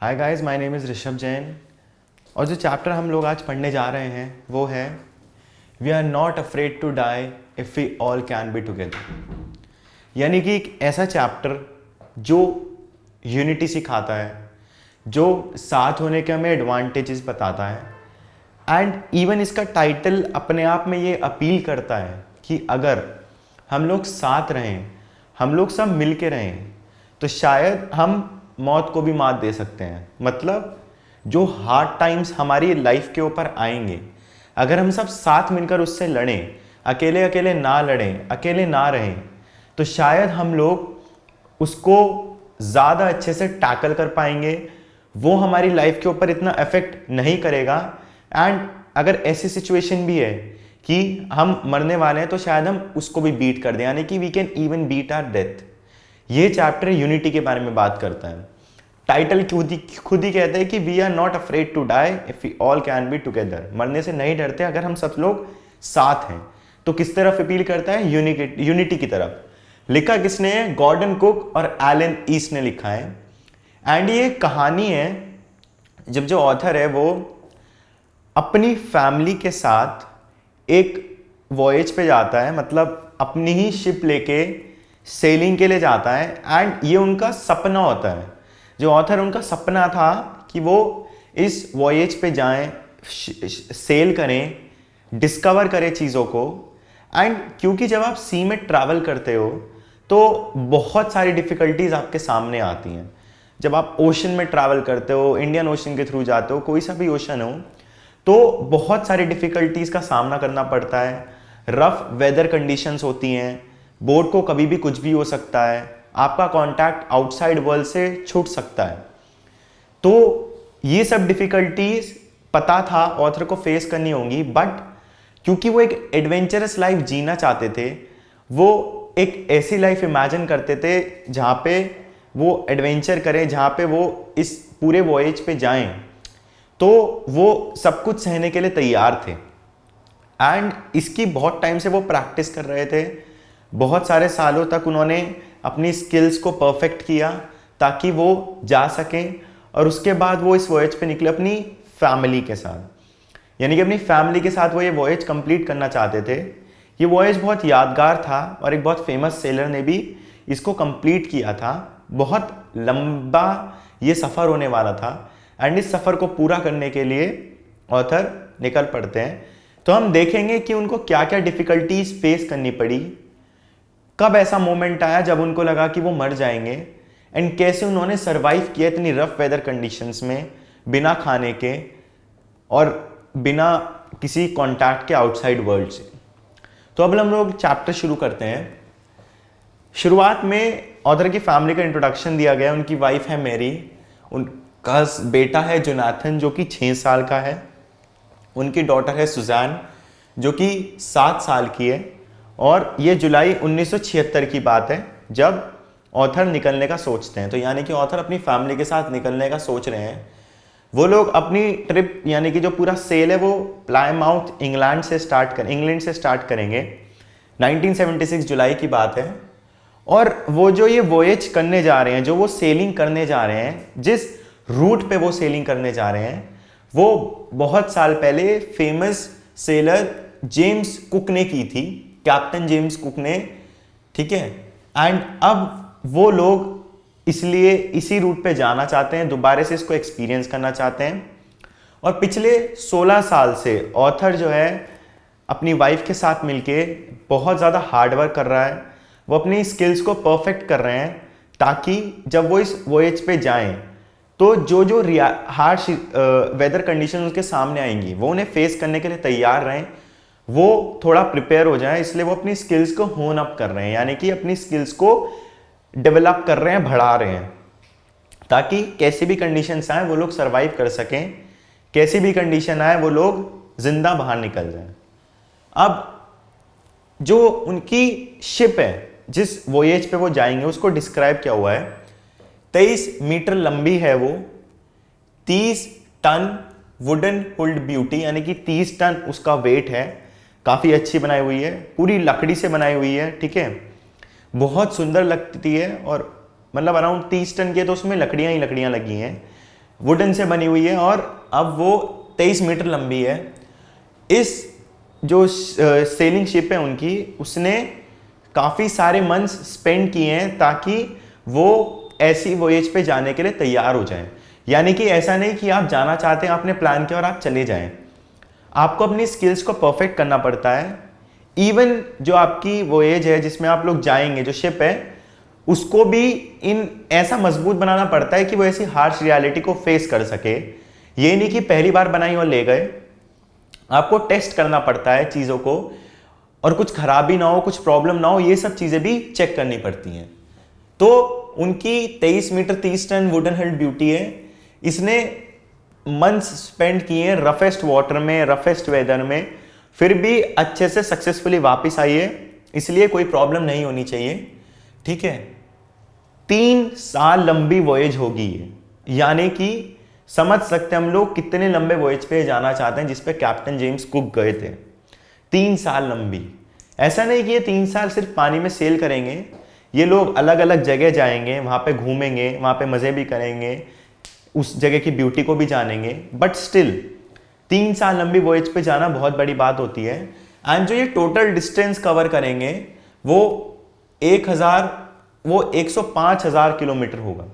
Hi guys, my name is Rishabh Jain. और जो chapter हम लोग आज पढ़ने जा रहे हैं वो है we are not afraid to die if we all can be together. यानी कि एक ऐसा चैप्टर जो यूनिटी सिखाता है, जो साथ होने के हमें एडवांटेजेस बताता है। एंड इवन इसका टाइटल अपने आप में ये अपील करता है कि अगर हम लोग साथ रहें, हम लोग सब मिल के रहें, तो शायद हम मौत को भी मात दे सकते हैं। मतलब जो हार्ड टाइम्स हमारी लाइफ के ऊपर आएंगे, अगर हम सब साथ मिलकर उससे लड़ें, अकेले अकेले ना लड़ें, अकेले ना रहें, तो शायद हम लोग उसको ज़्यादा अच्छे से टैकल कर पाएंगे। वो हमारी लाइफ के ऊपर इतना इफेक्ट नहीं करेगा। एंड अगर ऐसी सिचुएशन भी है कि हम मरने वाले हैं, तो शायद हम उसको भी बीट कर दें, यानी कि we can even beat our death. ये चैप्टर यूनिटी के बारे में बात करता है। टाइटल खुद ही कहता है कि we are not afraid to die if we all can be together. मरने से नहीं डरते अगर हम सब लोग साथ हैं। तो किस तरफ अपील करता है? यूनिटी की तरफ। लिखा किसने है? गॉर्डन कुक और एलन ईस्ट ने लिखा है। एंड ये कहानी है जब जो ऑथर है वो अपनी फैमिली के साथ एक वॉयज पे जाता है, मतलब अपनी ही शिप लेके सेलिंग के लिए जाता है। एंड ये उनका सपना होता है। जो ऑथर, उनका सपना था कि वो इस वॉयज पे जाएं, सेल करें, डिस्कवर करें चीज़ों को। एंड क्योंकि जब आप सी में ट्रैवल करते हो तो बहुत सारी डिफ़िकल्टीज आपके सामने आती हैं। जब आप ओशन में ट्रैवल करते हो, इंडियन ओशन के थ्रू जाते हो, कोई सा भी ओशन हो, तो बहुत सारी डिफ़िकल्टीज का सामना करना पड़ता है। रफ वेदर कंडीशंस होती हैं, बोट को कभी भी कुछ भी हो सकता है, आपका कांटेक्ट आउटसाइड वर्ल्ड से छूट सकता है। तो ये सब डिफ़िकल्टीज पता था ऑथर को फेस करनी होंगी, बट क्योंकि वो एक एडवेंचरस लाइफ जीना चाहते थे, वो एक ऐसी लाइफ इमेजिन करते थे जहाँ पे वो एडवेंचर करें, जहाँ पे वो इस पूरे वॉयज पे जाएं, तो वो सब कुछ सहने के लिए तैयार थे। एंड इसकी बहुत टाइम से वो प्रैक्टिस कर रहे थे। बहुत सारे सालों तक उन्होंने अपनी स्किल्स को परफेक्ट किया ताकि वो जा सकें। और उसके बाद वो इस वॉयज पे निकले अपनी फैमिली के साथ। यानी कि अपनी फैमिली के साथ वो ये वॉयज कंप्लीट करना चाहते थे। ये वॉयज बहुत यादगार था और एक बहुत फेमस सेलर ने भी इसको कंप्लीट किया था। बहुत लंबा ये सफ़र होने वाला था। एंड इस सफ़र को पूरा करने के लिए ऑथर निकल पड़ते हैं। तो हम देखेंगे कि उनको क्या क्या डिफ़िकल्टीज फेस करनी पड़ी, कब ऐसा मोमेंट आया जब उनको लगा कि वो मर जाएंगे, एंड कैसे उन्होंने सरवाइव किया इतनी रफ वेदर कंडीशंस में, बिना खाने के और बिना किसी कांटेक्ट के आउटसाइड वर्ल्ड से। तो अब हम लोग चैप्टर शुरू करते हैं। शुरुआत में ऑथर की फैमिली का इंट्रोडक्शन दिया गया। उनकी वाइफ है मैरी, उनका बेटा है जोनाथन जो कि 6 साल का है, उनकी डॉटर है सुजान जो कि 7 साल की है। और ये जुलाई 1976 की बात है जब ऑथर निकलने का सोचते हैं। तो यानी कि ऑथर अपनी फैमिली के साथ निकलने का सोच रहे हैं। वो लोग अपनी ट्रिप, यानी कि जो पूरा सेल है, वो प्लायमाउथ इंग्लैंड से स्टार्ट करेंगे। 1976 जुलाई की बात है। और वो जो ये वॉयज करने जा रहे हैं, जो वो सेलिंग करने जा रहे हैं, जिस रूट पे वो सेलिंग करने जा रहे हैं, वो बहुत साल पहले फेमस सेलर जेम्स कुक ने की थी, कैप्टन जेम्स कुक ने। ठीक है। एंड अब वो लोग इसलिए इसी रूट पे जाना चाहते हैं, दोबारा से इसको एक्सपीरियंस करना चाहते हैं। और पिछले 16 साल से ऑथर जो है अपनी वाइफ के साथ मिलके बहुत ज़्यादा हार्डवर्क कर रहा है। वो अपनी स्किल्स को परफेक्ट कर रहे हैं ताकि जब वो इस वॉयज पे जाएं तो जो जो हार्श वेदर कंडीशन उसके सामने आएंगी, वो उन्हें फेस करने के लिए तैयार रहें, वो थोड़ा प्रिपेयर हो जाए। इसलिए वो अपनी स्किल्स को होन अप कर रहे हैं, यानी कि अपनी स्किल्स को डेवलप कर रहे हैं, बढ़ा रहे हैं, ताकि कैसी भी कंडीशंस आए वो लोग सरवाइव कर सकें, कैसी भी कंडीशन आए वो लोग जिंदा बाहर निकल जाएं। अब जो उनकी शिप है, जिस वॉयज पे वो जाएंगे, उसको डिस्क्राइब किया हुआ है। 23 मीटर लंबी है वो, 30 टन वुडन हुल्ड ब्यूटी, यानी कि 30 टन उसका वेट है। काफ़ी अच्छी बनाई हुई है, पूरी लकड़ी से बनाई हुई है। ठीक है, बहुत सुंदर लगती है। और मतलब अराउंड 30 टन की है तो उसमें लकड़ियाँ ही लकड़ियाँ लगी हैं। वुडन से बनी हुई है और अब वो 23 मीटर लंबी है। इस जो सेलिंग शिप है उनकी, उसने काफ़ी सारे मंथ्स स्पेंड किए हैं ताकि वो ऐसी वोएज पे जाने के लिए तैयार हो जाएं। यानी कि ऐसा नहीं कि आप जाना चाहते हैं, आपने प्लान किया और आप चले जाएं। आपको अपनी स्किल्स को परफेक्ट करना पड़ता है। इवन जो आपकी वोएज है जिसमें आप लोग जाएंगे, जो शिप है, उसको भी इन ऐसा मजबूत बनाना पड़ता है कि वो ऐसी हार्श रियलिटी को फेस कर सके। ये नहीं कि पहली बार बनाई और ले गए। आपको टेस्ट करना पड़ता है चीज़ों को, और कुछ खराबी ना हो, कुछ प्रॉब्लम ना हो, ये सब चीज़ें भी चेक करनी पड़ती हैं। तो उनकी 23 meter 30 ton wooden hulled beauty है। इसने मंथ्स स्पेंड किए हैं रफेस्ट वाटर में, रफेस्ट वेदर में, फिर भी अच्छे से सक्सेसफुली वापस आई है। इसलिए कोई प्रॉब्लम नहीं होनी चाहिए, ठीक है। 3 साल लंबी वॉयज होगी ये, यानी कि समझ सकते हम लोग कितने लंबे वॉयज पे जाना चाहते हैं जिस पे कैप्टन जेम्स कुक गए थे। 3 साल लंबी। ऐसा नहीं कि ये 3 साल सिर्फ पानी में सेल करेंगे, ये लोग अलग अलग जगह जाएंगे, वहाँ पे घूमेंगे, वहाँ पे मज़े भी करेंगे, उस जगह की ब्यूटी को भी जानेंगे। बट स्टिल 3 साल लंबी वॉयज पे जाना बहुत बड़ी बात होती है। एंड जो ये टोटल डिस्टेंस कवर करेंगे वो 105,000 किलोमीटर होगा,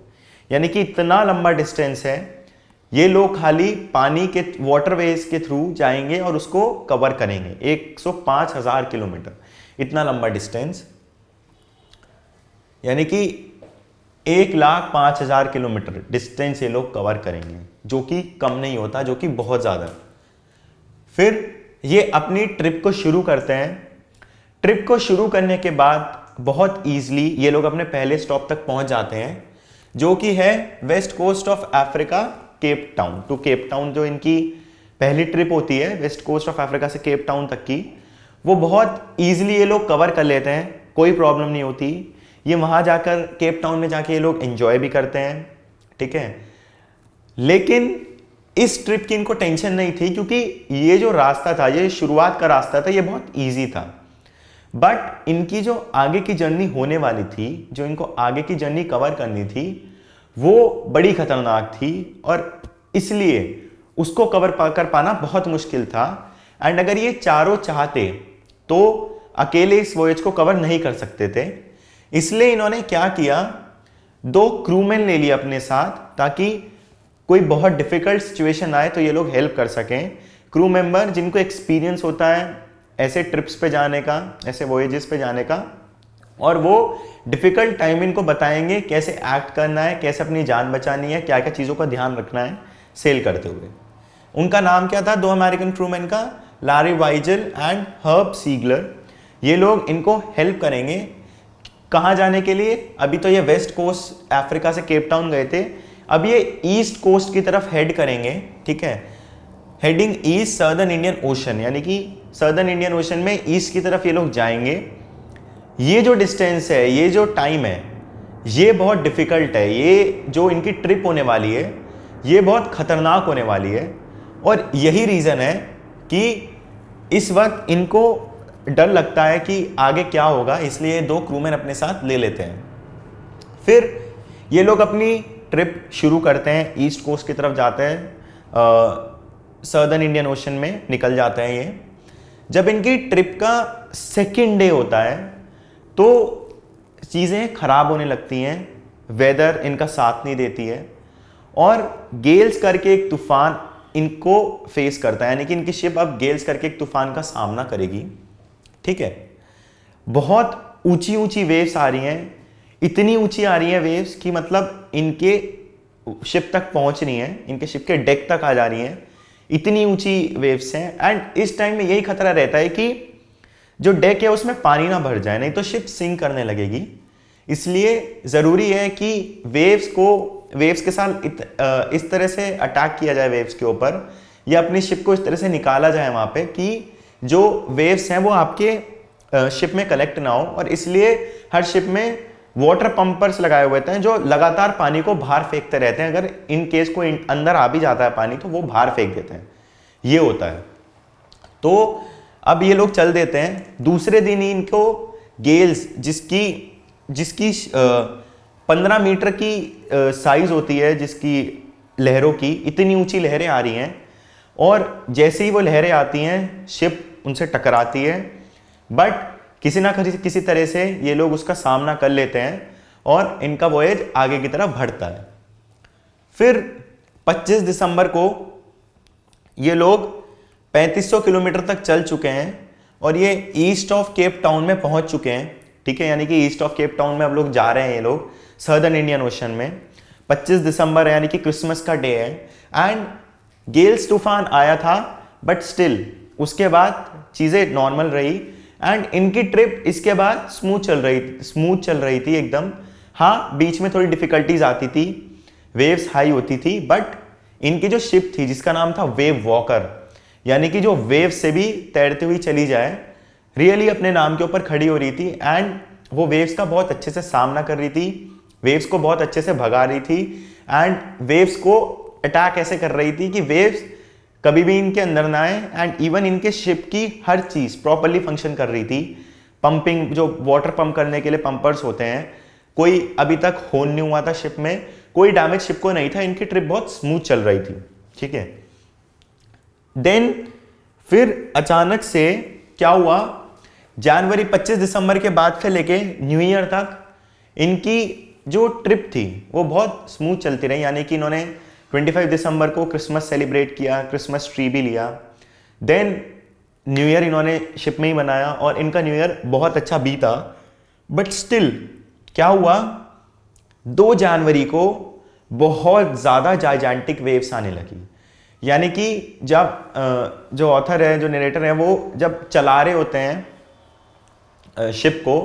यानी कि इतना लंबा डिस्टेंस है। ये लोग खाली पानी के वाटरवेज के थ्रू जाएंगे और उसको कवर करेंगे। 105,000 किलोमीटर, इतना लंबा डिस्टेंस, यानी कि 105,000 किलोमीटर डिस्टेंस ये लोग कवर करेंगे, जो कि कम नहीं होता, जो कि बहुत ज़्यादा। फिर ये अपनी ट्रिप को शुरू करते हैं। ट्रिप को शुरू करने के बाद बहुत ईजिली ये लोग अपने पहले स्टॉप तक पहुंच जाते हैं, जो कि है west coast of Africa, Cape Town to Cape Town. जो इनकी पहली ट्रिप होती है वेस्ट कोस्ट ऑफ अफ्रीका से केप टाउन तक की, वो बहुत ईजिली ये लोग कवर कर लेते हैं, कोई प्रॉब्लम नहीं होती। ये वहाँ जाकर केप टाउन में जाके ये लोग एंजॉय भी करते हैं, ठीक है। लेकिन इस ट्रिप की इनको टेंशन नहीं थी, क्योंकि ये जो रास्ता था, ये शुरुआत का रास्ता था, ये बहुत ईजी था। बट इनकी जो आगे की जर्नी होने वाली थी, जो इनको आगे की जर्नी कवर करनी थी, वो बड़ी खतरनाक थी और इसलिए उसको कवर कर पाना बहुत मुश्किल था। एंड अगर ये चारों चाहते तो अकेले इस वॉयज को कवर नहीं कर सकते थे। इसलिए इन्होंने क्या किया, 2 क्रूमैन ले लिए अपने साथ, ताकि कोई बहुत डिफिकल्ट सिचुएशन आए तो ये लोग हेल्प कर सकें। क्रू मेंबर जिनको एक्सपीरियंस होता है ऐसे ट्रिप्स पे जाने का, ऐसे वॉयजेस पे जाने का, और वो डिफिकल्ट टाइम इनको बताएंगे कैसे एक्ट करना है, कैसे अपनी जान बचानी है, क्या क्या चीज़ों का ध्यान रखना है सेल करते हुए। उनका नाम क्या था 2 अमेरिकन क्रूमैन का, लारी वाइजल एंड हर्ब सीगलर। ये लोग इनको हेल्प करेंगे कहाँ जाने के लिए। अभी तो ये वेस्ट कोस्ट अफ्रीका से केप टाउन गए थे, अब ये ईस्ट कोस्ट की तरफ हेड करेंगे, ठीक है। Heading east southern Indian ocean, यानी कि सर्दर्न इंडियन ओशन में ईस्ट की तरफ ये लोग जाएंगे। ये जो डिस्टेंस है, ये जो टाइम है, ये बहुत डिफिकल्ट है। ये जो इनकी ट्रिप होने वाली है, ये बहुत खतरनाक होने वाली है। और यही रीज़न है कि इस वक्त इनको डर लगता है कि आगे क्या होगा, इसलिए 2 क्रूमैन अपने साथ ले लेते हैं। फिर ये लोग अपनी ट्रिप शुरू करते हैं, ईस्ट कोस्ट की तरफ जाते हैं, सर्दर्न इंडियन ओशन में निकल जाते हैं ये। जब इनकी ट्रिप का 2nd डे होता है तो चीज़ें ख़राब होने लगती हैं, वेदर इनका साथ नहीं देती है, और गेल्स करके एक तूफ़ान इनको फेस करता है, यानी कि इनकी शिप अब गेल्स करके एक तूफ़ान का सामना करेगी, ठीक है। बहुत ऊंची ऊंची वेव्स आ रही हैं, इतनी ऊंची आ रही हैं वेव्स कि मतलब इनके शिप तक पहुंच रही हैं, इनके शिप के डेक तक आ जा रही हैं, इतनी ऊंची वेव्स हैं। एंड इस टाइम में यही खतरा रहता है कि जो डेक है उसमें पानी ना भर जाए, नहीं तो शिप सिंक करने लगेगी। इसलिए ज़रूरी है कि वेव्स के साथ इस तरह से अटैक किया जाए वेव्स के ऊपर, या अपनी शिप को इस तरह से निकाला जाए वहाँ पे कि जो वेव्स हैं वो आपके शिप में कलेक्ट ना हो। और इसलिए हर शिप में वाटर पंपर्स लगाए हुए हैं जो लगातार पानी को बाहर फेंकते रहते हैं। अगर इन केस को अंदर आ भी जाता है पानी तो वो बाहर फेंक देते हैं, ये होता है। तो अब ये लोग चल देते हैं। दूसरे दिन ही इनको गेल्स, जिसकी 15 मीटर की साइज होती है, जिसकी लहरों की, इतनी ऊंची लहरें आ रही हैं, और जैसे ही वो लहरें आती हैं शिप उनसे टकराती है, बट किसी ना किसी तरह से ये लोग उसका सामना कर लेते हैं और इनका वॉयज आगे की तरफ बढ़ता है। फिर 25 दिसंबर को ये लोग 3500 किलोमीटर तक चल चुके हैं और ये ईस्ट ऑफ केप टाउन में पहुंच चुके हैं। ठीक है, यानी कि ईस्ट ऑफ केप टाउन में अब लोग जा रहे हैं ये लोग सदर्न इंडियन ओशन में। 25 दिसंबर यानी कि क्रिसमस का डे है एंड गेल्स तूफान आया था, बट स्टिल उसके बाद चीज़ें नॉर्मल रही एंड इनकी ट्रिप इसके बाद स्मूथ चल रही थी एकदम। हाँ, बीच में थोड़ी डिफिकल्टीज आती थी, वेव्स हाई होती थी, बट इनकी जो शिप थी जिसका नाम था वेव वॉकर, यानी कि जो वेव से भी तैरती हुई चली जाए, रियली अपने नाम के ऊपर खड़ी हो रही थी एंड वो वेव्स का बहुत अच्छे से सामना कर रही थी, वेव्स को बहुत अच्छे से भगा रही थी एंड वेव्स को अटैक ऐसे कर रही थी कि वेव्स कभी भी इनके अंदर ना आए एंड इवन इनके शिप की हर चीज प्रॉपर्ली फंक्शन कर रही थी। पंपिंग, जो वाटर पंप करने के लिए पंपर्स होते हैं, कोई अभी तक होन नहीं हुआ था शिप में, कोई डैमेज शिप को नहीं था, इनकी ट्रिप बहुत स्मूथ चल रही थी। ठीक है, देन फिर अचानक से क्या हुआ, जनवरी 25 दिसंबर के बाद से लेके न्यू ईयर तक इनकी जो ट्रिप थी वो बहुत स्मूथ चलती रही, यानी कि इन्होंने 25 दिसंबर को क्रिसमस सेलिब्रेट किया, क्रिसमस ट्री भी लिया, देन न्यू ईयर इन्होंने शिप में ही मनाया और इनका न्यू ईयर बहुत अच्छा बीता। बट स्टिल क्या हुआ, 2 जनवरी को बहुत ज़्यादा जाइजेंटिक वेव्स आने लगी। यानी कि जब जो ऑथर है, जो नरेटर है, वो जब चला रहे होते हैं शिप को,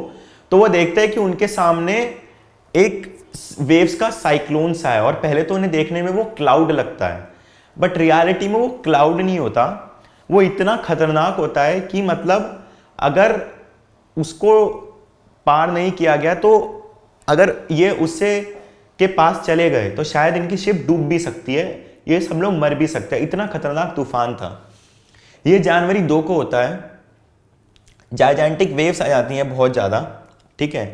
तो वो देखते हैं कि उनके सामने एक वेव्स का साइक्लोन सा है, और पहले तो उन्हें देखने में वो क्लाउड लगता है, बट रियलिटी में वो क्लाउड नहीं होता, वो इतना खतरनाक होता है कि मतलब अगर उसको पार नहीं किया गया तो अगर ये उससे के पास चले गए तो शायद इनकी शिप डूब भी सकती है, ये सब लोग मर भी सकते हैं, इतना खतरनाक तूफान था। ये जनवरी 2 को होता है, जाइजेंटिक वेव्स आ जाती हैं बहुत ज़्यादा। ठीक है,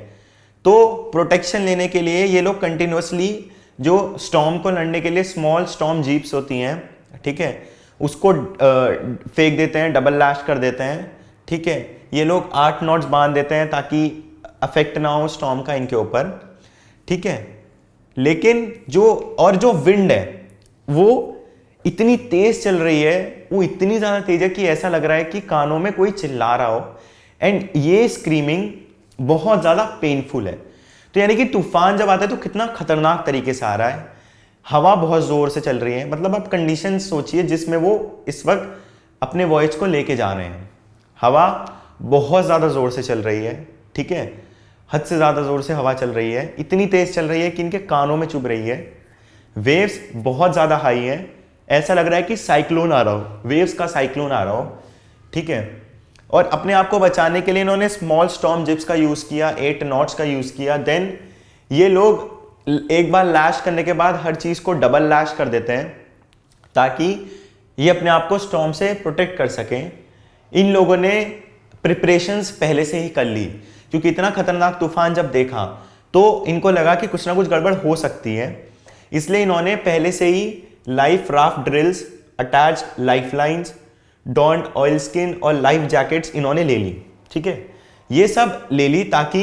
तो प्रोटेक्शन लेने के लिए ये लोग कंटिन्यूसली जो स्टॉर्म को लड़ने के लिए स्मॉल स्टॉर्म जीप्स होती हैं, ठीक है, उसको फेंक देते हैं, डबल लैश कर देते हैं। ठीक है, ये लोग 8 नॉट्स बांध देते हैं ताकि अफेक्ट ना हो स्टॉर्म का इनके ऊपर। ठीक है, लेकिन जो विंड है वो इतनी तेज चल रही है, वो इतनी ज़्यादा तेज है कि ऐसा लग रहा है कि कानों में कोई चिल्ला रहा हो, एंड ये स्क्रीमिंग बहुत ज़्यादा पेनफुल है। तो यानी कि तूफान जब आता है तो कितना खतरनाक तरीके से आ रहा है, हवा बहुत ज़ोर से चल रही है, मतलब आप कंडीशन सोचिए जिसमें वो इस वक्त अपने वॉयज को लेके जा रहे हैं। हवा बहुत ज़्यादा ज़ोर से चल रही है, ठीक है, हद से ज़्यादा ज़ोर से हवा चल रही है, इतनी तेज़ चल रही है कि इनके कानों में चुभ रही है। वेव्स बहुत ज़्यादा हाई है, ऐसा लग रहा है कि साइक्लोन आ रहा हो, वेव्स का साइक्लोन आ रहा हो। ठीक है, और अपने आप को बचाने के लिए इन्होंने स्मॉल स्टॉर्म जिप्स का यूज़ किया, 8 नॉट्स का यूज़ किया। देन ये लोग एक बार लैश करने के बाद हर चीज़ को डबल लैश कर देते हैं ताकि ये अपने आप को स्टॉर्म से प्रोटेक्ट कर सकें। इन लोगों ने प्रिपरेशंस पहले से ही कर ली, क्योंकि इतना खतरनाक तूफान जब देखा तो इनको लगा कि कुछ ना कुछ गड़बड़ हो सकती है, इसलिए इन्होंने पहले से ही life raft drills, attach life lines, donned oil skin और लाइफ जैकेट्स इन्होंने ले ली। ठीक है, ये सब ले ली ताकि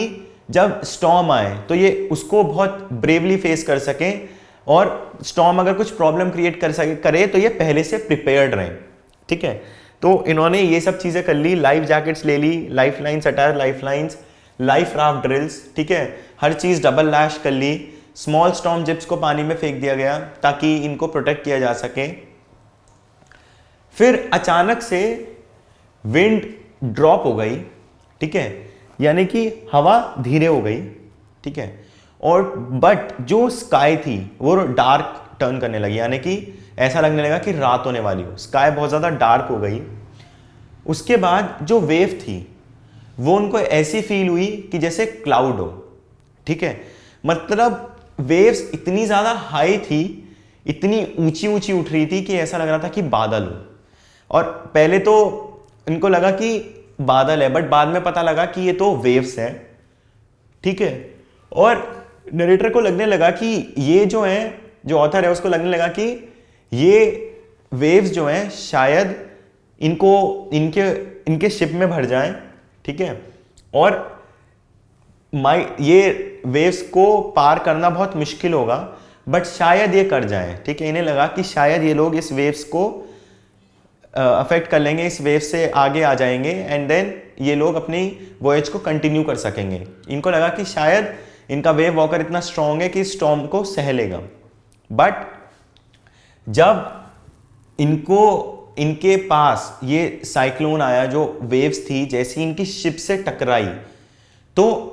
जब स्टॉर्म आए तो ये उसको बहुत ब्रेवली फेस कर सकें, और स्टॉर्म अगर कुछ प्रॉब्लम क्रिएट करे तो ये पहले से प्रिपेयर्ड रहें। ठीक है, तो इन्होंने ये सब चीज़ें कर ली, लाइफ जैकेट्स ले ली, life lines, attach life lines, life raft drills, ठीक है, हर चीज़ डबल लैश कर ली। स्मॉल स्टॉर्म जिप्स को पानी में फेंक दिया गया ताकि इनको प्रोटेक्ट किया जा सके। फिर अचानक से विंड ड्रॉप हो गई, ठीक है, यानी कि हवा धीरे हो गई। ठीक है, और बट जो स्काई थी वो डार्क टर्न करने लगी, यानी कि ऐसा लगने लगा कि रात होने वाली हो, स्काई बहुत ज़्यादा डार्क हो गई। उसके बाद जो वेव थी वो उनको ऐसी फील हुई कि जैसे क्लाउड हो। ठीक है, मतलब वेव्स इतनी ज़्यादा हाई थी, इतनी ऊंची ऊंची उठ रही थी कि ऐसा लग रहा था कि बादल हो। और पहले तो इनको लगा कि बादल है, बट बाद में पता लगा कि ये तो वेव्स है। ठीक है, और नरेटर को लगने लगा कि ये जो है जो ऑथर है उसको लगने लगा कि ये वेव्स जो हैं शायद इनको इनके शिप में भर जाएं, ठीक है, और ये वेव्स को पार करना बहुत मुश्किल होगा, बट शायद ये कर जाएं, ठीक है। इन्हें लगा कि शायद ये लोग इस वेव्स को अफेक्ट कर लेंगे, इस वेव से आगे आ जाएंगे, एंड देन ये लोग अपनी वॉयज को कंटिन्यू कर सकेंगे। इनको लगा कि शायद इनका वेव वॉकर इतना स्ट्रांग है कि स्टॉर्म को सह लेगा। बट जब इनके पास ये साइक्लोन आया, जो वेव्स थी जैसी इनकी शिप से टकराई, तो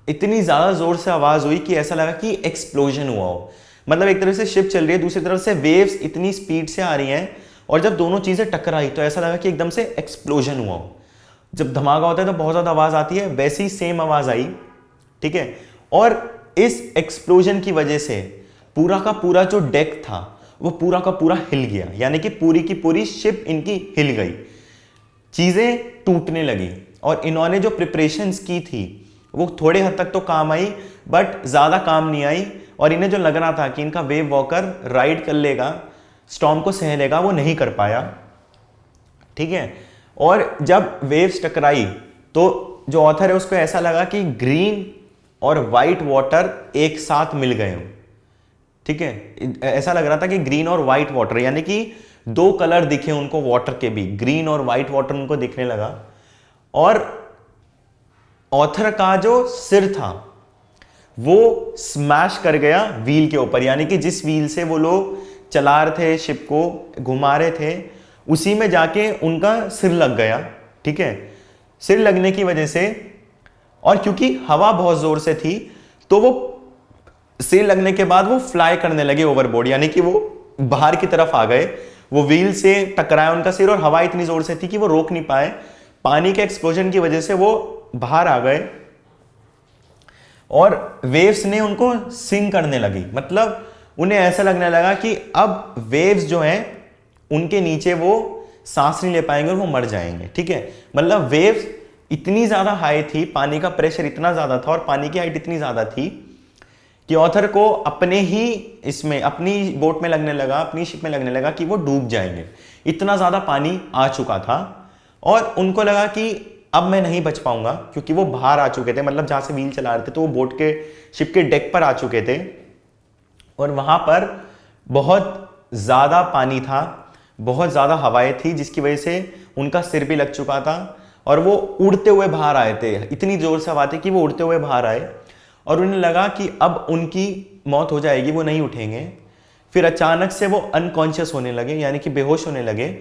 इतनी ज्यादा जोर से आवाज हुई कि ऐसा लगा कि एक्सप्लोजन हुआ हो। मतलब एक तरफ से शिप चल रही है, दूसरी तरफ से वेव्स इतनी स्पीड से आ रही हैं, और जब दोनों चीजें टकराई तो ऐसा लगा कि एकदम से एक्सप्लोजन हुआ हो। जब धमाका होता है तो बहुत ज्यादा आवाज आती है, वैसी सेम आवाज आई, ठीक है। और इस एक्सप्लोजन की वजह से पूरा का पूरा जो डेक था वो पूरा का पूरा हिल गया, यानी कि पूरी की पूरी शिप इनकी हिल गई, चीजें टूटने लगी। और इन्होंने जो प्रिपरेशंस की थी वो थोड़े हद तक तो काम आई, बट ज्यादा काम नहीं आई, और इन्हें जो लग रहा था कि इनका वेव वॉकर राइड कर लेगा, स्टॉर्म को सह लेगा, वो नहीं कर पाया, ठीक है। और जब वेव्स टकराई तो जो ऑथर है उसको ऐसा लगा कि ग्रीन और वाइट वाटर एक साथ मिल गए हों, ठीक है। ऐसा लग रहा था कि ग्रीन और वाइट वाटर, यानी कि दो कलर दिखे उनको वाटर के भी, ग्रीन और वाइट वाटर उनको दिखने लगा। और ऑथर का जो सिर था वो स्मैश कर गया व्हील के ऊपर, यानी कि जिस व्हील से वो लोग चला रहे थे, शिप को घुमा रहे थे, उसी में जाके उनका सिर लग गया, ठीक है। सिर लगने की वजह से, और क्योंकि हवा बहुत जोर से थी, तो वो सिर लगने के बाद वो फ्लाई करने लगे ओवरबोर्ड, यानी कि वो बाहर की तरफ आ गए। वो व्हील से टकराया उनका सिर, और हवा इतनी जोर से थी कि वो रोक नहीं पाए। पानी के एक्सप्लोजन की वजह से वो बाहर आ गए, और वेव्स ने उनको सिंक करने लगी। मतलब उन्हें ऐसा लगने लगा कि अब वेव्स जो हैं उनके नीचे वो सांस नहीं ले पाएंगे और वो मर जाएंगे, ठीक है। मतलब वेव्स इतनी ज्यादा हाई थी, पानी का प्रेशर इतना ज्यादा था और पानी की हाइट इतनी ज्यादा थी कि ऑथर को अपने ही इसमें, अपनी बोट में लगने लगा, अपनी शिप में लगने लगा कि वो डूब जाएंगे, इतना ज्यादा पानी आ चुका था। और उनको लगा कि अब मैं नहीं बच पाऊंगा, क्योंकि वो बाहर आ चुके थे, मतलब जहां से व्हील चला रहे थे तो वो बोट के शिप के डेक पर आ चुके थे, और वहां पर बहुत ज्यादा पानी था, बहुत ज्यादा हवाएं थी, जिसकी वजह से उनका सिर भी लग चुका था, और वो उड़ते हुए बाहर आए थे। इतनी जोर से हवा थी कि वो उड़ते हुए बाहर आए, और उन्हें लगा कि अब उनकी मौत हो जाएगी, वो नहीं उठेंगे। फिर अचानक से वो अनकॉन्शियस होने लगे, यानी कि बेहोश होने लगे।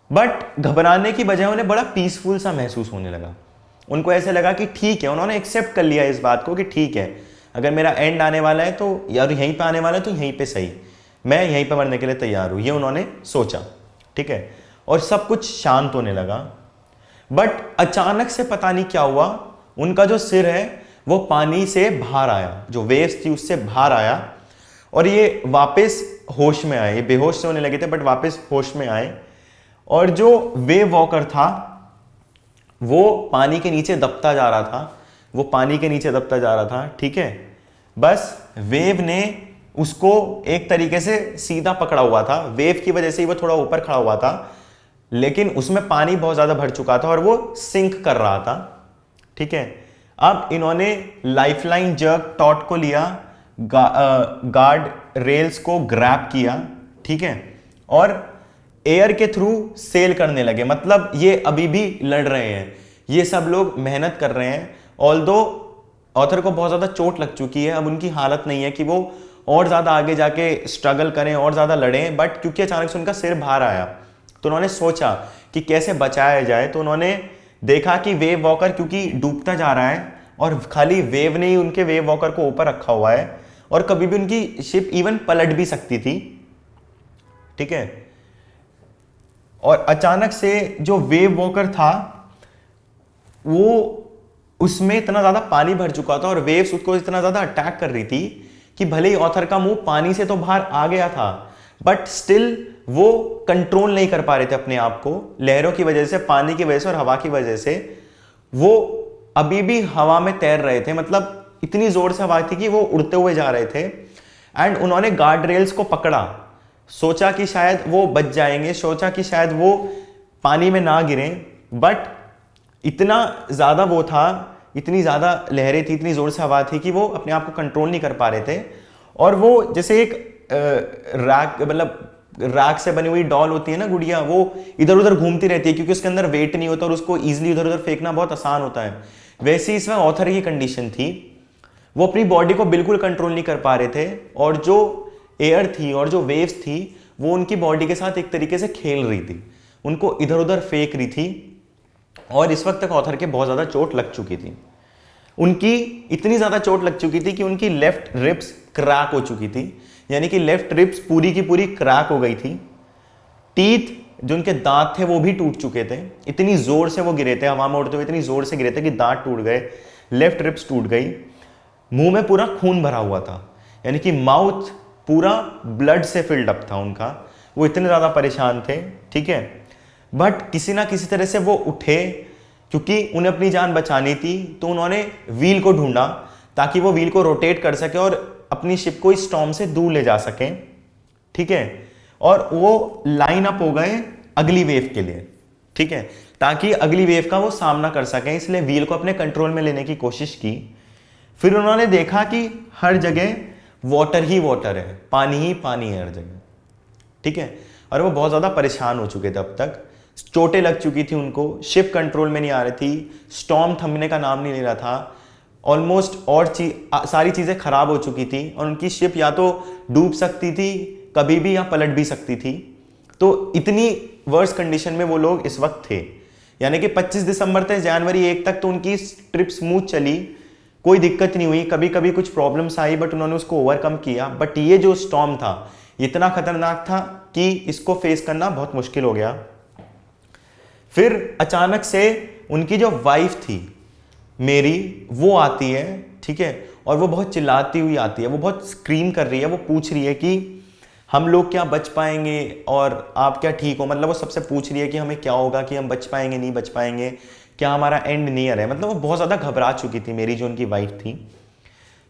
बट घबराने की बजाय उन्हें बड़ा पीसफुल सा महसूस होने लगा। उनको ऐसे लगा कि ठीक है, उन्होंने एक्सेप्ट कर लिया इस बात को कि ठीक है, अगर मेरा एंड आने वाला है तो, यार यहीं पे आने वाला है तो यहीं पे सही, मैं यहीं पे मरने के लिए तैयार हूं, ये उन्होंने सोचा, ठीक है। और सब कुछ शांत होने लगा। बट अचानक से पता नहीं क्या हुआ, उनका जो सिर है वो पानी से बाहर आया, जो वेव्स थी उससे बाहर आया, और ये वापस होश में आए। ये बेहोश से होने लगे थे बट वापस होश में आए, और जो वेव वॉकर था वो पानी के नीचे दबता जा रहा था, वो पानी के नीचे दबता जा रहा था, ठीक है। बस वेव ने उसको एक तरीके से सीधा पकड़ा हुआ था, वेव की वजह से ही वो थोड़ा ऊपर खड़ा हुआ था, लेकिन उसमें पानी बहुत ज्यादा भर चुका था और वो सिंक कर रहा था, ठीक है। अब इन्होंने लाइफलाइन जर्क टॉट को लिया, गार्ड रेल्स को ग्रैब किया, ठीक है, और एयर के थ्रू सेल करने लगे। मतलब ये अभी भी लड़ रहे हैं, ये सब लोग मेहनत कर रहे हैं। ऑल्दो ऑथर को बहुत ज्यादा चोट लग चुकी है, अब उनकी हालत नहीं है कि वो और ज्यादा आगे जाके स्ट्रगल करें और ज्यादा लड़ें, बट क्योंकि अचानक से उनका सिर बाहर आया तो उन्होंने सोचा कि कैसे बचाया जाए। तो उन्होंने देखा कि वेव वॉकर क्योंकि डूबता जा रहा है, और खाली वेव ने ही उनके वेव वॉकर को ऊपर रखा हुआ है, और कभी भी उनकी शिप इवन पलट भी सकती थी, ठीक है। और अचानक से जो वेव वॉकर था वो, उसमें इतना ज्यादा पानी भर चुका था और वेव्स उसको इतना ज्यादा अटैक कर रही थी कि भले ही ऑथर का मुंह पानी से तो बाहर आ गया था, बट स्टिल वो कंट्रोल नहीं कर पा रहे थे अपने आप को, लहरों की वजह से, पानी की वजह से और हवा की वजह से। वो अभी भी हवा में तैर रहे थे, मतलब इतनी जोर से हवा थी कि वो उड़ते हुए जा रहे थे। एंड उन्होंने गार्ड रेल्स को पकड़ा, सोचा कि शायद वो बच जाएंगे, सोचा कि शायद वो पानी में ना गिरें, बट इतना ज़्यादा वो था, इतनी ज़्यादा लहरें थी, इतनी ज़ोर से हवा थी कि वो अपने आप को कंट्रोल नहीं कर पा रहे थे। और वो जैसे एक रैक, मतलब रैक से बनी हुई डॉल होती है ना, गुड़िया, वो इधर उधर घूमती रहती है क्योंकि उसके अंदर वेट नहीं होता और उसको ईजिली इधर उधर फेंकना बहुत आसान होता है। वैसे इसमें ऑथर की कंडीशन थी, वो अपनी बॉडी को बिल्कुल कंट्रोल नहीं कर पा रहे थे और जो एयर थी और जो वेव्स थी वो उनकी बॉडी के साथ एक तरीके से खेल रही थी, उनको इधर उधर फेंक रही थी। और इस वक्त तक ऑथर के बहुत ज़्यादा चोट लग चुकी थी, उनकी इतनी ज़्यादा चोट लग चुकी थी कि उनकी लेफ्ट रिब्स क्रैक हो चुकी थी, यानी कि लेफ्ट रिब्स पूरी की पूरी क्रैक हो गई थी। टीथ, जो उनके दांत थे, वो भी टूट चुके थे, इतनी जोर से वो गिरे थे, हवा में उड़ते हुए इतनी जोर से गिरे थे कि दांत टूट गए, लेफ्ट रिब्स टूट गई। मुंह में पूरा खून भरा हुआ था, यानी कि माउथ पूरा ब्लड से फिल्ड अप था उनका, वो इतने ज़्यादा परेशान थे। ठीक है, बट किसी ना किसी तरह से वो उठे, क्योंकि उन्हें अपनी जान बचानी थी, तो उन्होंने व्हील को ढूंढा ताकि वो व्हील को रोटेट कर सके और अपनी शिप को इस स्टॉर्म से दूर ले जा सके। ठीक है, और वो लाइन अप हो गए अगली वेव के लिए। ठीक है, ताकि अगली वेव का वो सामना कर सकें, इसलिए व्हील को अपने कंट्रोल में लेने की कोशिश की। फिर उन्होंने देखा कि हर जगह वाटर ही वाटर है, पानी ही पानी है हर जगह। ठीक है, और वो बहुत ज़्यादा परेशान हो चुके थे, अब तक चोटें लग चुकी थी उनको, शिप कंट्रोल में नहीं आ रही थी, स्टॉर्म थमने का नाम नहीं ले रहा था, ऑलमोस्ट और सारी चीज़ें खराब हो चुकी थी और उनकी शिप या तो डूब सकती थी कभी भी या पलट भी सकती थी। तो इतनी वर्स कंडीशन में वो लोग इस वक्त थे, यानी कि 25 दिसंबर से जनवरी 1 तक तो उनकी ट्रिप स्मूथ चली, कोई दिक्कत नहीं हुई, कभी कभी कुछ प्रॉब्लम्स आई बट उन्होंने उसको ओवरकम किया। बट ये जो स्टॉर्म था इतना खतरनाक था कि इसको फेस करना बहुत मुश्किल हो गया। फिर अचानक से उनकी जो वाइफ थी मेरी, वो आती है। ठीक है, और वो बहुत चिल्लाती हुई आती है, वो बहुत स्क्रीम कर रही है, वो पूछ रही है कि हम लोग क्या बच पाएंगे और आप क्या ठीक हो, मतलब वो सबसे पूछ रही है कि हमें क्या होगा, कि हम बच पाएंगे नहीं बच पाएंगे, क्या हमारा एंड नियर है। मतलब वो बहुत ज़्यादा घबरा चुकी थी मेरी जो उनकी वाइफ थी।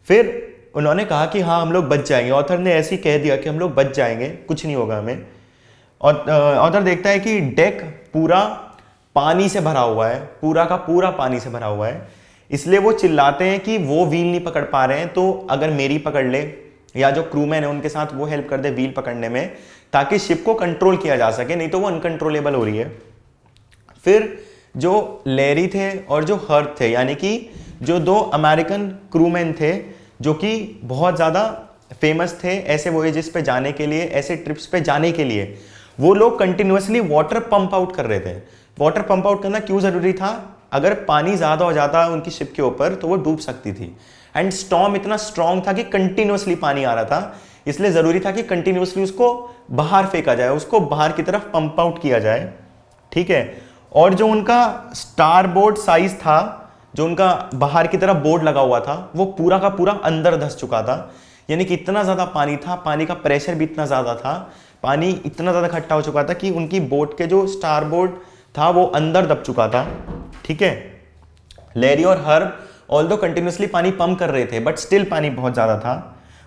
फिर उन्होंने कहा कि हाँ हम लोग बच जाएंगे, ऑथर ने ऐसे ही कह दिया कि हम लोग बच जाएंगे, कुछ नहीं होगा हमें। और ऑथर देखता है कि डेक पूरा पानी से भरा हुआ है, पूरा का पूरा पानी से भरा हुआ है, इसलिए वो चिल्लाते हैं कि वो व्हील नहीं पकड़ पा रहे हैं, तो अगर मेरी पकड़ ले या जो क्रूमैन है उनके साथ वो हेल्प कर दे व्हील पकड़ने में, ताकि शिप को कंट्रोल किया जा सके, नहीं तो वो अनकंट्रोलेबल हो रही है। फिर जो लैरी थे और जो हर्ट थे, यानी कि जो 2 अमेरिकन क्रूमैन थे जो कि बहुत ज़्यादा फेमस थे ऐसे वोएजेस पे जाने के लिए, ऐसे ट्रिप्स पे जाने के लिए, वो लोग कंटिन्यूसली वाटर पंप आउट कर रहे थे। वाटर पंप आउट करना क्यों ज़रूरी था? अगर पानी ज़्यादा हो जाता उनकी शिप के ऊपर तो वो डूब सकती थी, एंड स्टॉर्म इतना स्ट्रॉन्ग था कि कंटिन्यूसली पानी आ रहा था, इसलिए ज़रूरी था कि कंटिन्यूसली उसको बाहर फेंका जाए, उसको बाहर की तरफ पंप आउट किया जाए। ठीक है, और जो उनका स्टार बोर्ड साइज था, जो उनका बाहर की तरफ बोर्ड लगा हुआ था, वो पूरा का पूरा अंदर धंस चुका था, यानी कि इतना ज़्यादा पानी था, पानी का प्रेशर भी इतना ज़्यादा था, पानी इतना ज़्यादा इकट्ठा हो चुका था कि उनकी बोट के जो स्टार बोर्ड था वो अंदर दब चुका था। ठीक है, लैरी और हर्ब ऑल्दो कंटिन्यूसली पानी पंप कर रहे थे बट स्टिल पानी बहुत ज़्यादा था।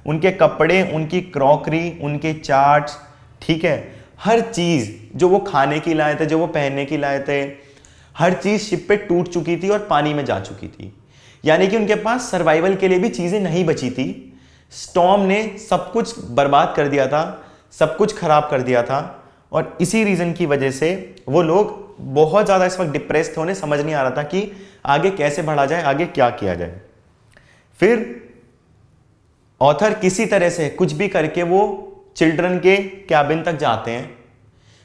उनके कपड़े, उनकी क्रॉकरी, उनके चार्ट्स, ठीक है, हर चीज़ जो वो खाने की लाए थे, जो वो पहनने की लाए थे, हर चीज़ शिप पे टूट चुकी थी और पानी में जा चुकी थी, यानी कि उनके पास सर्वाइवल के लिए भी चीज़ें नहीं बची थी। स्टॉर्म ने सब कुछ बर्बाद कर दिया था, सब कुछ खराब कर दिया था, और इसी रीज़न की वजह से वो लोग बहुत ज़्यादा इस वक्त डिप्रेस थे, उन्हें समझ नहीं आ रहा था कि आगे कैसे बढ़ा जाए, आगे क्या किया जाए। फिर ऑथर किसी तरह से कुछ भी करके वो चिल्ड्रन के कैबिन तक जाते हैं,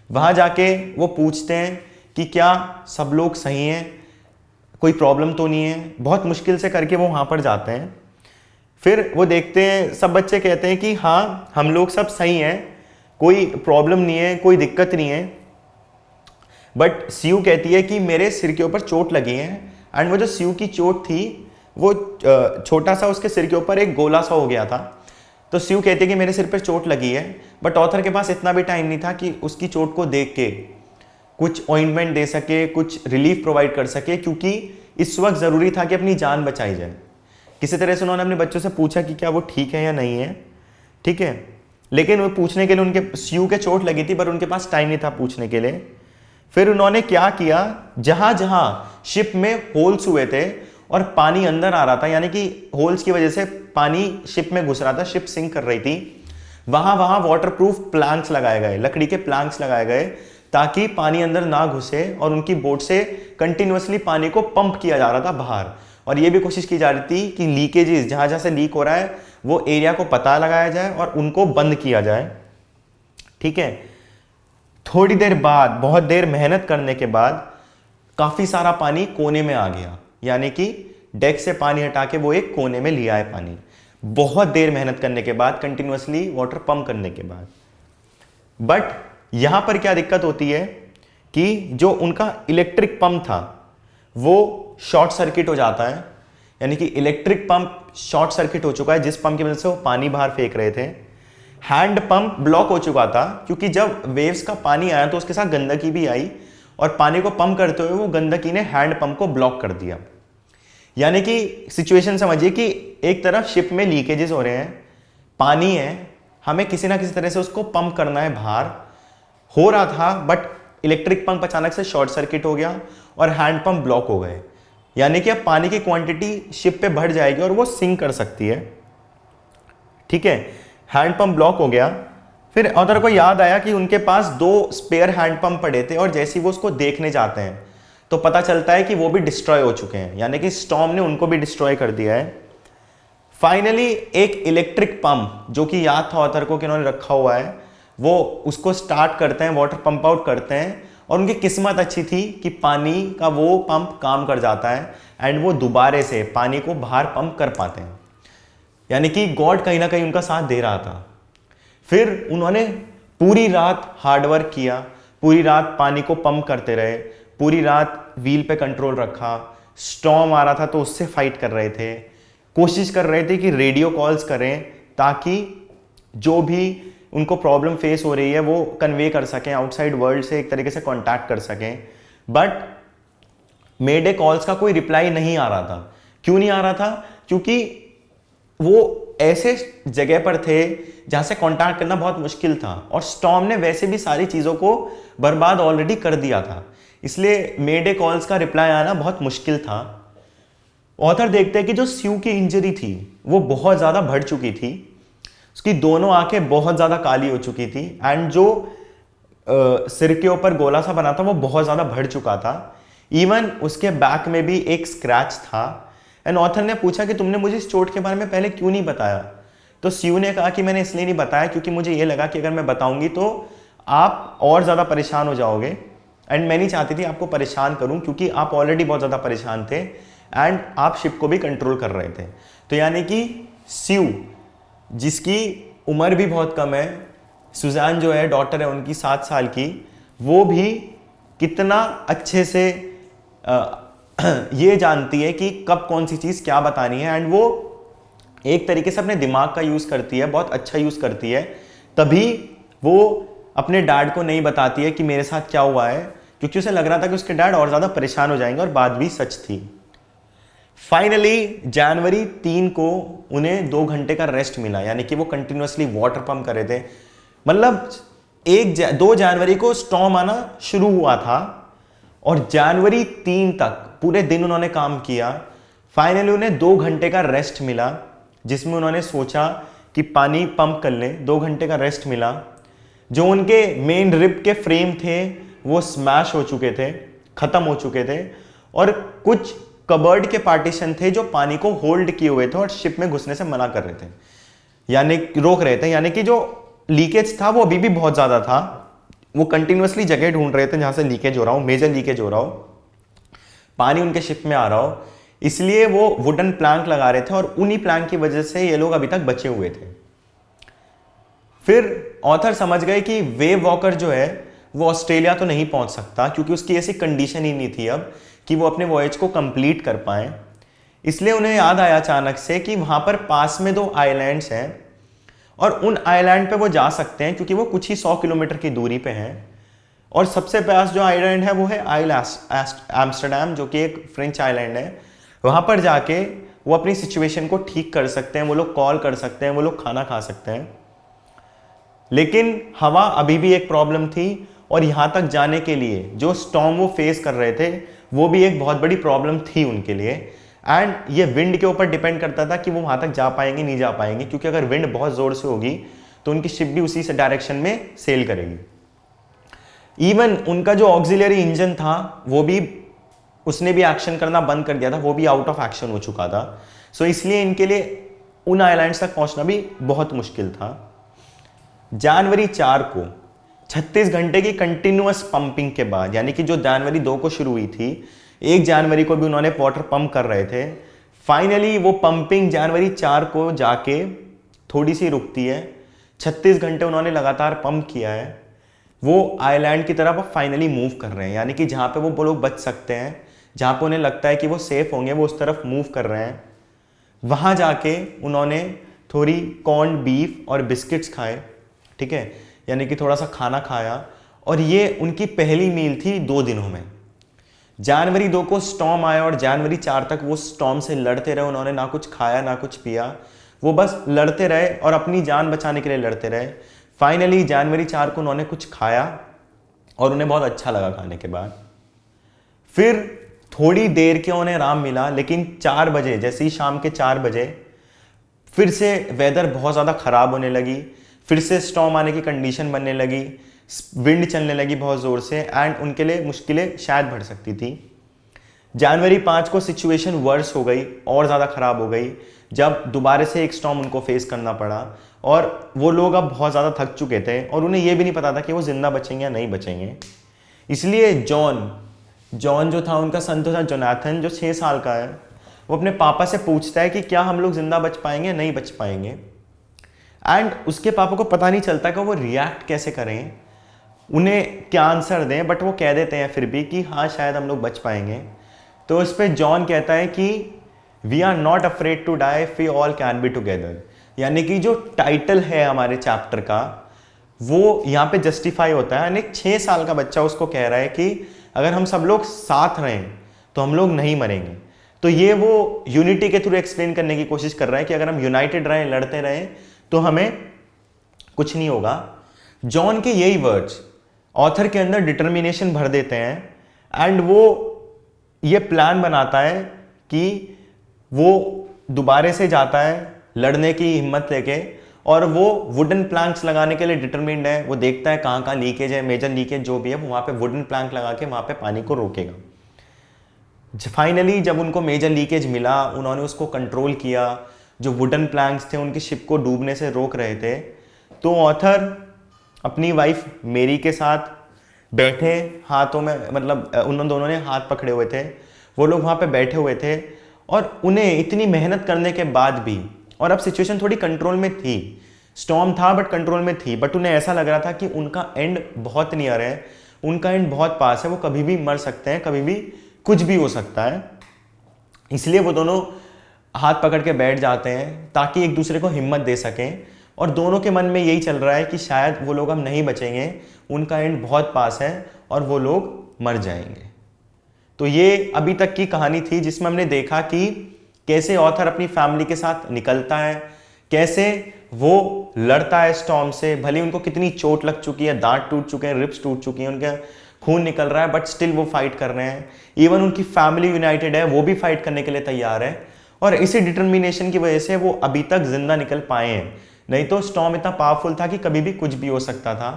वहाँ जाके वो पूछते हैं कि क्या सब लोग सही हैं, कोई प्रॉब्लम तो नहीं है। बहुत मुश्किल से करके वो वहाँ पर जाते हैं। फिर वो देखते हैं, सब बच्चे कहते हैं कि हाँ हम लोग सब सही हैं, कोई प्रॉब्लम नहीं है, कोई दिक्कत नहीं है। बट सीयू कहती है कि मेरे सिर के ऊपर चोट लगी है, एंड वो जो सीयू की चोट थी वो छोटा सा उसके सिर के ऊपर एक गोला सा हो गया था। तो सीयू कहती है कि मेरे सिर पर चोट लगी है, बट ऑथर के पास इतना भी टाइम नहीं था कि उसकी चोट को देख के कुछ ऑइंटमेंट दे सके, कुछ रिलीफ प्रोवाइड कर सके, क्योंकि इस वक्त ज़रूरी था कि अपनी जान बचाई जाए। किसी तरह से उन्होंने अपने बच्चों से पूछा कि क्या वो ठीक है या नहीं है। ठीक है, लेकिन वो पूछने के लिए उनके सीयू के चोट लगी थी पर उनके पास टाइम नहीं था पूछने के लिए। फिर उन्होंने क्या किया, जहां जहां शिप में होल्स हुए थे और पानी अंदर आ रहा था, यानी कि होल्स की वजह से पानी शिप में घुस रहा था, शिप सिंक कर रही थी, वहां वहां वाटरप्रूफ प्लैंक्स लगाए गए, लकड़ी के प्लैंक्स लगाए गए ताकि पानी अंदर ना घुसे, और उनकी बोट से कंटिन्यूअसली पानी को पंप किया जा रहा था बाहर। और यह भी कोशिश की जा रही थी कि लीकेजेस जहां जहां से लीक हो रहा है वो एरिया को पता लगाया जाए और उनको बंद किया जाए। ठीक है, थोड़ी देर बाद, बहुत देर मेहनत करने के बाद काफी सारा पानी कोने में आ गया, यानी कि डेक से पानी हटा के वो एक कोने में लिया है पानी, बहुत देर मेहनत करने के बाद, कंटिन्यूअसली वाटर पंप करने के बाद। बट यहां पर क्या दिक्कत होती है कि जो उनका इलेक्ट्रिक पंप था वो शॉर्ट सर्किट हो जाता है, यानी कि इलेक्ट्रिक पंप शॉर्ट सर्किट हो चुका है, जिस पंप की वजह से वो पानी बाहर फेंक रहे थे। हैंड पंप ब्लॉक हो चुका था क्योंकि जब वेव्स का पानी आया तो उसके साथ गंदगी भी आई और पानी को पंप करते हुए वो गंदगी ने हैंड पंप को ब्लॉक कर दिया। यानी कि सिचुएशन समझिए कि एक तरफ शिप में लीकेजेस हो रहे हैं, पानी है, हमें किसी ना किसी तरह से उसको पंप करना है बाहर, हो रहा था, बट इलेक्ट्रिक पंप अचानक से शॉर्ट सर्किट हो गया और हैंड पंप ब्लॉक हो गए। यानी कि अब पानी की क्वांटिटी शिप पे बढ़ जाएगी और वो सिंक कर सकती है। ठीक है, हैंड पंप ब्लॉक हो गया। फिर ऑथर को याद आया कि उनके पास 2 स्पेयर हैंड पंप पड़े थे और जैसे ही वो उसको देखने जाते हैं तो पता चलता है कि वो भी डिस्ट्रॉय हो चुके हैं, यानी कि स्टॉर्म ने उनको भी डिस्ट्रॉय कर दिया है। फाइनली एक इलेक्ट्रिक पंप, जो कि याद था ऑथर को कि उन्होंने रखा हुआ है, वो उसको स्टार्ट करते हैं, वाटर पंप आउट करते हैं, और उनकी किस्मत अच्छी थी कि पानी का वो पंप काम कर जाता है एंड वो दोबारे से पानी को बाहर पंप कर पाते हैं, यानी कि गॉड कहीं ना कहीं उनका साथ दे रहा था। फिर उन्होंने पूरी रात हार्डवर्क किया, पूरी रात पानी को पंप करते रहे, पूरी रात व्हील पे कंट्रोल रखा, स्टॉर्म आ रहा था तो उससे फाइट कर रहे थे, कोशिश कर रहे थे कि रेडियो कॉल्स करें ताकि जो भी उनको प्रॉब्लम फेस हो रही है वो कन्वे कर सकें, आउटसाइड वर्ल्ड से एक तरीके से कांटेक्ट कर सकें। बट मेडे कॉल्स का कोई रिप्लाई नहीं आ रहा था। क्यों नहीं आ रहा था? क्योंकि वो ऐसे जगह पर थे जहां से कांटेक्ट करना बहुत मुश्किल था और स्टॉर्म ने वैसे भी सारी चीजों को बर्बाद ऑलरेडी कर दिया था, इसलिए मेडे कॉल्स का रिप्लाई आना बहुत मुश्किल था। ऑथर देखते हैं कि जो स्यू की इंजरी थी वो बहुत ज्यादा बढ़ चुकी थी, उसकी दोनों आंखें बहुत ज्यादा काली हो चुकी थी एंड जो सिर के ऊपर गोला सा बना था वो बहुत ज्यादा बढ़ चुका था। इवन उसके बैक में भी एक स्क्रैच था। एंड ऑथर ने पूछा कि तुमने मुझे इस चोट के बारे में पहले क्यों नहीं बताया? तो स्यू ने कहा कि मैंने इसलिए नहीं बताया क्योंकि मुझे ये लगा कि अगर मैं बताऊंगी तो आप और ज्यादा परेशान हो जाओगे एंड मैं नहीं चाहती थी आपको परेशान करूं क्योंकि आप ऑलरेडी बहुत ज्यादा परेशान थे एंड आप शिप को भी कंट्रोल कर रहे थे। तो यानी कि स्यू, जिसकी उम्र भी बहुत कम है, सुजान जो है डॉटर है उनकी 7 साल की, वो भी कितना अच्छे से ये जानती है कि कब कौन सी चीज़ क्या बतानी है एंड वो एक तरीके से अपने दिमाग का यूज़ करती है, बहुत अच्छा यूज़ करती है। तभी वो अपने डैड को नहीं बताती है कि मेरे साथ क्या हुआ है, क्योंकि उसे लग रहा था कि उसके डैड और ज़्यादा परेशान हो जाएंगे, और बात भी सच थी। फाइनली जनवरी 3 को उन्हें 2 घंटे का रेस्ट मिला, यानी कि वो कंटिन्यूअसली वाटर पंप कर रहे थे। मतलब 2 जनवरी को स्टॉर्म आना शुरू हुआ था और जनवरी 3 तक पूरे दिन उन्होंने काम किया। फाइनली उन्हें 2 घंटे का रेस्ट मिला, जिसमें उन्होंने सोचा कि पानी पंप कर लें। 2 घंटे का रेस्ट मिला। जो उनके मेन रिब के फ्रेम थे वो स्मैश हो चुके थे, खत्म हो चुके थे, और कुछ कबर्ड के पार्टीशन थे जो पानी को होल्ड किए हुए थे और शिप में घुसने से मना कर रहे थे, यानी रोक रहे थे। यानी कि जो लीकेज था वो अभी भी बहुत ज्यादा था। वो कंटिन्यूअसली जगह ढूंढ रहे थे जहां से लीकेज हो रहा हो, मेजर लीकेज हो रहा हो, पानी उनके शिप में आ रहा हो, इसलिए वो वुडन प्लैंक लगा रहे थे और उन्हीं प्लैंक की वजह से ये लोग अभी तक बचे हुए थे। फिर ऑथर समझ गए कि वेव वॉकर जो है वो ऑस्ट्रेलिया तो नहीं पहुंच सकता, क्योंकि उसकी ऐसी कंडीशन ही नहीं थी अब कि वो अपने वॉयज को कंप्लीट कर पाए। इसलिए उन्हें याद आया अचानक से कि वहां पर पास में 2 आइलैंड्स हैं और उन आइलैंड पे वो जा सकते हैं क्योंकि वो कुछ ही 100 किलोमीटर की दूरी पे हैं। और सबसे पास जो आइलैंड है वो है आइल एम्स्टर्डम, जो कि एक फ्रेंच आइलैंड है। वहां पर जाके वो अपनी सिचुएशन को ठीक कर सकते हैं, वो लोग कॉल कर सकते हैं, वो लोग खाना खा सकते हैं। लेकिन हवा अभी भी एक प्रॉब्लम थी, और यहां तक जाने के लिए जो स्टॉर्म वो फेस कर रहे थे वो भी एक बहुत बड़ी प्रॉब्लम थी उनके लिए। एंड ये विंड के ऊपर डिपेंड करता था कि वो वहां तक जा पाएंगे नहीं जा पाएंगे, क्योंकि अगर विंड बहुत जोर से होगी तो उनकी शिप भी उसी से डायरेक्शन में सेल करेगी। इवन उनका जो ऑक्सिलरी इंजन था वो भी, उसने भी एक्शन करना बंद कर दिया था, वो भी आउट ऑफ एक्शन हो चुका था। सो इसलिए इनके लिए उन आइलैंड्स तक पहुंचना भी बहुत मुश्किल था। जनवरी 4 को 36 घंटे की कंटिन्यूअस पंपिंग के बाद, यानी कि जो जनवरी 2 को शुरू हुई थी, 1 जनवरी को भी उन्होंने वाटर पंप कर रहे थे। फाइनली वो पंपिंग जनवरी 4 को जाके थोड़ी सी रुकती है। 36 घंटे उन्होंने लगातार पंप किया है। वो आइलैंड की तरफ अब फाइनली मूव कर रहे हैं, यानी कि जहाँ पे वो लोग बच सकते हैं, जहाँ पे उन्हें लगता है कि वो सेफ होंगे, वो उस तरफ मूव कर रहे हैं। वहाँ जाके उन्होंने थोड़ी कॉर्न बीफ और बिस्किट्स खाए, ठीक है, यानी कि थोड़ा सा खाना खाया, और ये उनकी पहली मील थी 2 दिनों में। जनवरी 2 को स्टॉर्म आया और जनवरी 4 तक वो स्टॉर्म से लड़ते रहे। उन्होंने ना कुछ खाया ना कुछ पिया, वो बस लड़ते रहे और अपनी जान बचाने के लिए लड़ते रहे। फाइनली जनवरी 4 को उन्होंने कुछ खाया और उन्हें बहुत अच्छा लगा खाने के बाद। फिर थोड़ी देर के उन्हें आराम मिला, लेकिन 4 बजे, जैसे ही शाम के 4 बजे फिर से वेदर बहुत ज़्यादा ख़राब होने लगी, फिर से स्टॉर्म आने की कंडीशन बनने लगी, विंड चलने लगी बहुत ज़ोर से, एंड उनके लिए मुश्किलें शायद बढ़ सकती थी। जनवरी 5 को सिचुएशन वर्स हो गई और ज़्यादा ख़राब हो गई, जब दोबारा से एक स्टॉर्म उनको फेस करना पड़ा, और वो लोग अब बहुत ज़्यादा थक चुके थे और उन्हें ये भी नहीं पता था कि वो ज़िंदा बचेंगे या नहीं बचेंगे। इसलिए जॉन जो था, उनका सन तो था जोनाथन, जो 6 साल का है, वो अपने पापा से पूछता है कि क्या हम लोग ज़िंदा बच पाएंगे या नहीं बच पाएंगे। एंड उसके पापा को पता नहीं चलता कि वो रिएक्ट कैसे करें, उन्हें क्या आंसर दें, बट वो कह देते हैं फिर भी कि हाँ शायद हम लोग बच पाएंगे। तो इस पर जॉन कहता है कि we are not afraid to die if we all can be together, यानी कि जो टाइटल है हमारे चैप्टर का वो यहाँ पे जस्टिफाई होता है। यानी 6 साल का बच्चा उसको कह रहा है कि अगर हम सब लोग साथ रहें तो हम लोग नहीं मरेंगे। तो ये वो यूनिटी के थ्रू एक्सप्लेन करने की कोशिश कर रहा है कि अगर हम यूनाइटेड रहें, लड़ते रहें, तो हमें कुछ नहीं होगा। जॉन के यही वर्ड्स ऑथर के अंदर डिटर्मिनेशन भर देते हैं, एंड वो ये प्लान बनाता है कि वो दोबारा से जाता है लड़ने की हिम्मत लेके, और वो वुडन प्लैंक्स लगाने के लिए डिटरमिन्ड है। वो देखता है कहाँ कहाँ लीकेज है, मेजर लीकेज जो भी है, वो वहाँ पे वुडन प्लैंक लगा के वहाँ पे पानी को रोकेगा। फाइनली जब उनको मेजर लीकेज मिला, उन्होंने उसको कंट्रोल किया। जो वुडन प्लैंक्स थे उनकी शिप को डूबने से रोक रहे थे। तो ऑथर अपनी वाइफ मेरी के साथ बैठे, हाथों में, मतलब उन दोनों ने हाथ पकड़े हुए थे, वो लोग वहाँ पे बैठे हुए थे, और उन्हें इतनी मेहनत करने के बाद भी, और अब सिचुएशन थोड़ी कंट्रोल में थी, स्टॉर्म था बट कंट्रोल में थी, बट उन्हें ऐसा लग रहा था कि उनका एंड बहुत नियर है, उनका एंड बहुत पास है, वो कभी भी मर सकते हैं, कभी भी कुछ भी हो सकता है। इसलिए वो दोनों हाथ पकड़ के बैठ जाते हैं ताकि एक दूसरे को हिम्मत दे सकें, और दोनों के मन में यही चल रहा है कि शायद वो लोग अब नहीं बचेंगे, उनका एंड बहुत पास है और वो लोग मर जाएंगे। तो ये अभी तक की कहानी थी जिसमें हमने देखा कि कैसे ऑथर अपनी फैमिली के साथ निकलता है, कैसे वो लड़ता है स्टॉर्म से, भले उनको कितनी चोट लग चुकी है, दांत टूट चुके हैं, रिब्स टूट चुकी हैं, उनका खून निकल रहा है, बट स्टिल वो फाइट कर रहे हैं। इवन उनकी फैमिली यूनाइटेड है, वो भी फाइट करने के लिए तैयार है, और इसी डिटर्मिनेशन की वजह से वो अभी तक जिंदा निकल पाए हैं। नहीं तो स्टॉर्म इतना पावरफुल था कि कभी भी कुछ भी हो सकता था।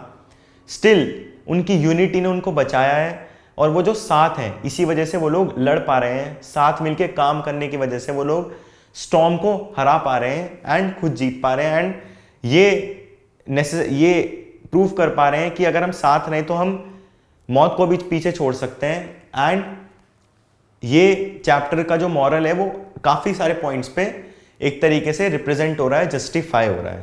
स्टिल उनकी यूनिटी ने उनको बचाया है, और वो जो साथ हैं, इसी वजह से वो लोग लड़ पा रहे हैं, साथ मिलके काम करने की वजह से वो लोग स्टॉर्म को हरा पा रहे हैं एंड खुद जीत पा रहे हैं। एंड ये प्रूव कर पा रहे हैं कि अगर हम साथ रहें तो हम मौत को भी पीछे छोड़ सकते हैं। एंड ये चैप्टर का जो मॉरल है वो काफ़ी सारे पॉइंट्स पे एक तरीके से रिप्रेजेंट हो रहा है, जस्टिफाई हो रहा है।